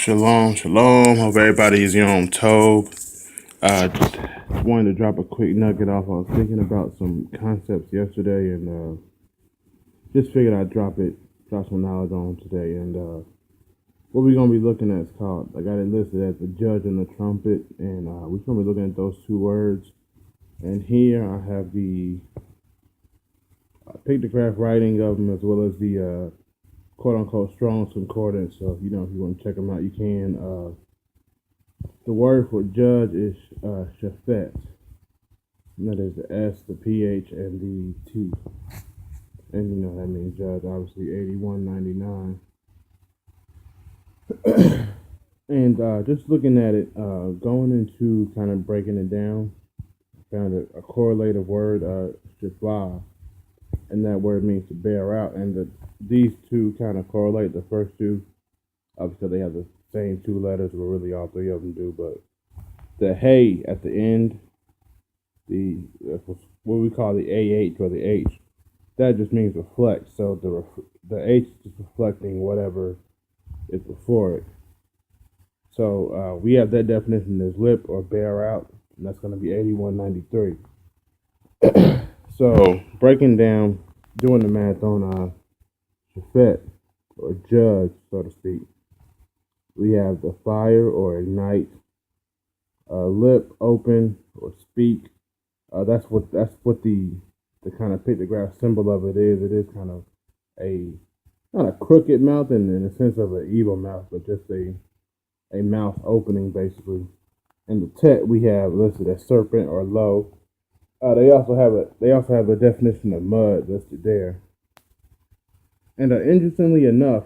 Shalom, shalom. Hope everybody is on Tobe. Just wanted to drop a quick nugget off. I was thinking about some concepts yesterday, and just figured I'd drop some knowledge on today. And what we're gonna be looking at is called. I got it listed as the Judge and The Trumpet, and we're gonna be looking at those two words. And here I have the pictograph writing of them as well as the quote-unquote Strong's Concordance. So if you want to check them out, you can. The word for judge is shafet. And that is the S, the PH, and the T. And that means judge, obviously 8199. And just looking at it, going into kind of breaking it down, found a correlative word, shafah. And that word means to bear out. And these two kind of correlate. The first two, obviously they have the same two letters, but really all three of them do. But the hey at the end, what we call the AH or the H, that just means reflect. So the H is just reflecting whatever is before it. So we have that definition as lip or bear out, and that's going to be 8193. So breaking down, doing the math on shafet or judge, so to speak, we have the fire or ignite, lip, open or speak. That's what the kind of pictograph symbol of it is. It is kind of not a crooked mouth in the sense of an evil mouth, but just a mouth opening basically. And the tet we have listed as serpent or low. They also have a definition of mud listed there. And interestingly enough,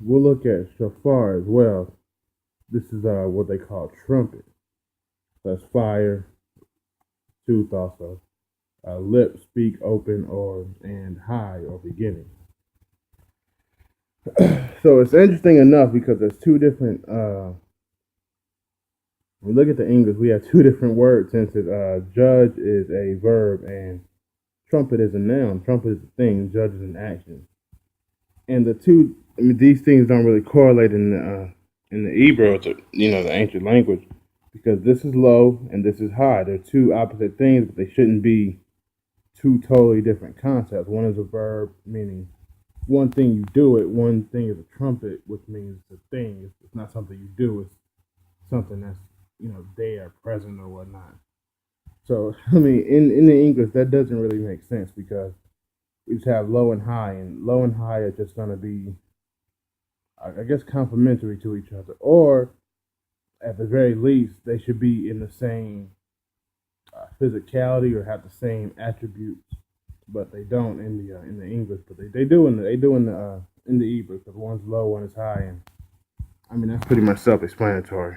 we'll look at shofar as well. This is what they call trumpet. That's fire, tooth also. Lip, speak, open, and high or beginning. So it's interesting enough because there's two different. When we look at the English, we have two different words since judge is a verb and trumpet is a noun. Trumpet is a thing, judge is an action. And the two, these things don't really correlate in the Hebrew, the ancient language, because this is low and this is high. They're two opposite things, but they shouldn't be two totally different concepts. One is a verb, meaning one thing you do it. One thing is a trumpet, which means it's a thing. It's not something you do. It's something that's there, present, or whatnot. So, in the English, that doesn't really make sense because we just have low and high are just going to be, I guess, complementary to each other. Or, at the very least, they should be in the same physicality or have the same attributes, but they don't in the English. But they do in the Hebrew, because one's low, one is high, and that's pretty much self-explanatory.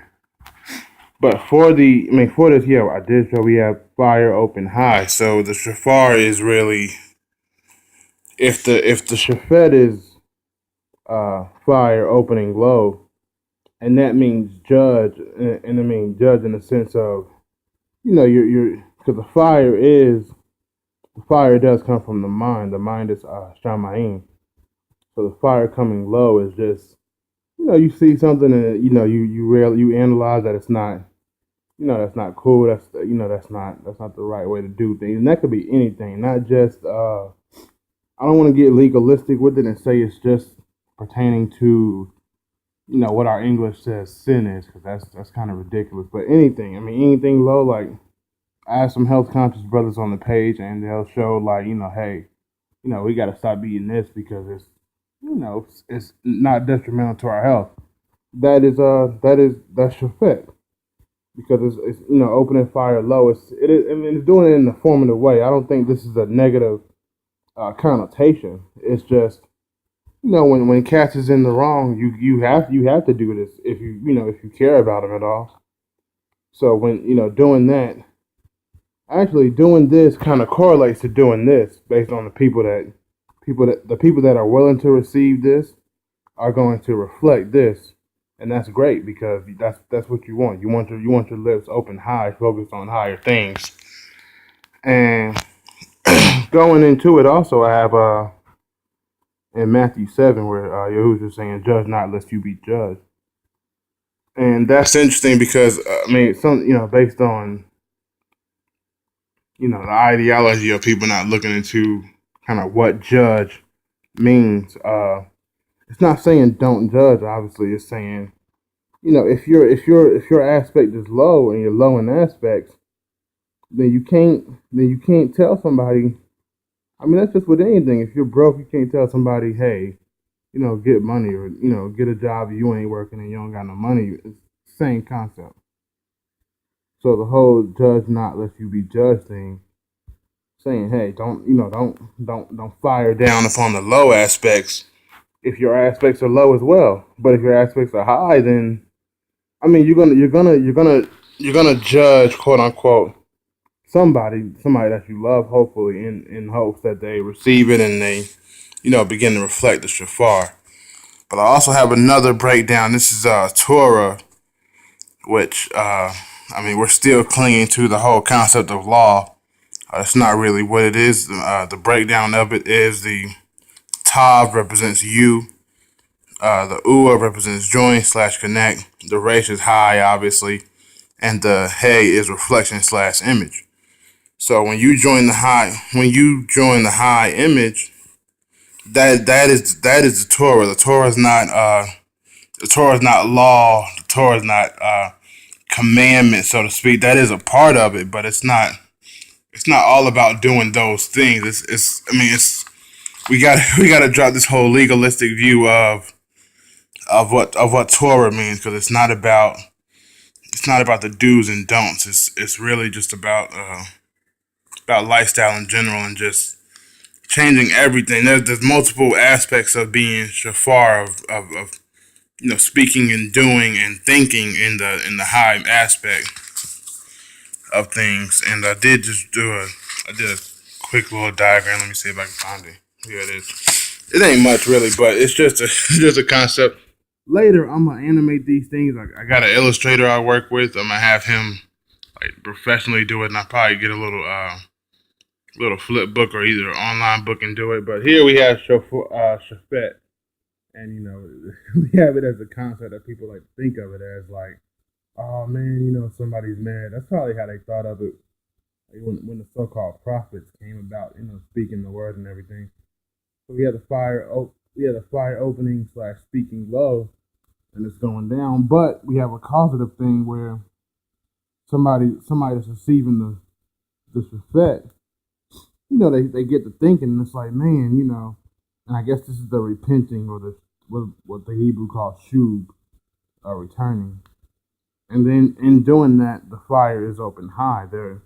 But for this, I did show we have fire, open, high. So the shofar is really, if the shafet is fire, opening, low, and that means judge, and I mean judge in the sense of, you're because the fire does come from the mind. The mind is shamayim. So the fire coming low is just, you see something and you analyze that it's not. That's not cool. That's not the right way to do things. And that could be anything, not just I don't want to get legalistic with it and say it's just pertaining to what our English says sin is, because that's kind of ridiculous. But anything low, like I have some health conscious brothers on the page and they'll show like, hey, we got to stop eating this because it's not detrimental to our health. That's shafet. Because it's opening fire low. It's doing it in a formative way. I don't think this is a negative connotation. It's just when cats is in the wrong, you have to do this if you care about them at all. So when doing that, actually doing this kind of correlates to doing this based on the people that are willing to receive this are going to reflect this. And that's great because that's what you want. You want your lips open high, focused on higher things. And going into it, also I have in Matthew 7 where Yahushua is saying, "Judge not, lest you be judged." And that's interesting because I mean, some based on the ideology of people not looking into kind of what judge means. It's not saying don't judge. Obviously, it's saying if your aspect is low and you're low in aspects, then you can't tell somebody. I mean, that's just with anything. If you're broke, you can't tell somebody, hey, get money, or get a job. You ain't working and you don't got no money. It's the same concept. So the whole judge not let you be judged thing, saying, hey, don't fire down upon the low aspects if your aspects are low as well. But if your aspects are high, then I mean, you're gonna judge, quote unquote, somebody that you love, hopefully in hopes that they receive it and they begin to reflect the shofar. But I also have another breakdown. This is Torah, which I mean, we're still clinging to the whole concept of law. It's not really what it is. The breakdown of it is the Tav represents you. The Ua represents join / connect. The Resh is high, obviously, and the Hey is reflection / image. So when you join the high image, that is the Torah. The Torah is not law. The Torah is not commandment, so to speak. That is a part of it, but it's not. It's not all about doing those things. It's we got to drop this whole legalistic view of what Torah means, because it's not about the do's and don'ts. It's really just about lifestyle in general and just changing everything. There's multiple aspects of being shafar of speaking and doing and thinking in the high aspect of things. And I did a quick little diagram. Let me see if I can find it. Here it is. It ain't much really, but it's just a just a concept. Later, I'm gonna animate these things. I got an illustrator I work with. I'm gonna have him like professionally do it, and I probably get a little flip book or either online book and do it. But here we have Shafet, and we have it as a concept that people like to think of it as like, oh man, somebody's mad. That's probably how they thought of it when the so-called prophets came about, speaking the word and everything. So we had the fire. We had a fire opening / speaking low, and it's going down. But we have a causative thing where somebody that's receiving the shafet, they get to thinking, and it's like, man, and I guess this is the repenting, or what the Hebrew calls shub, or returning. And then in doing that, the fire is open high. Their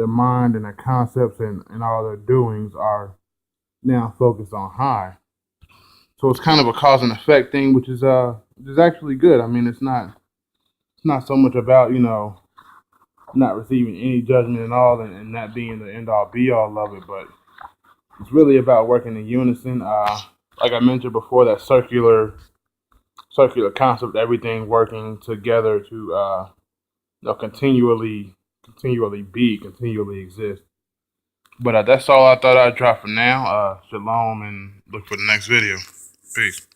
mind and their concepts and all their doings are now focused on high. So it's kind of a cause and effect thing, which is actually good. I mean, it's not so much about not receiving any judgment at all, and that being the end all be all of it, but it's really about working in unison. Like I mentioned before, that circular concept, everything working together to continually continually exist. But that's all I thought I'd drop for now. Shalom, and look for the next video. Peace.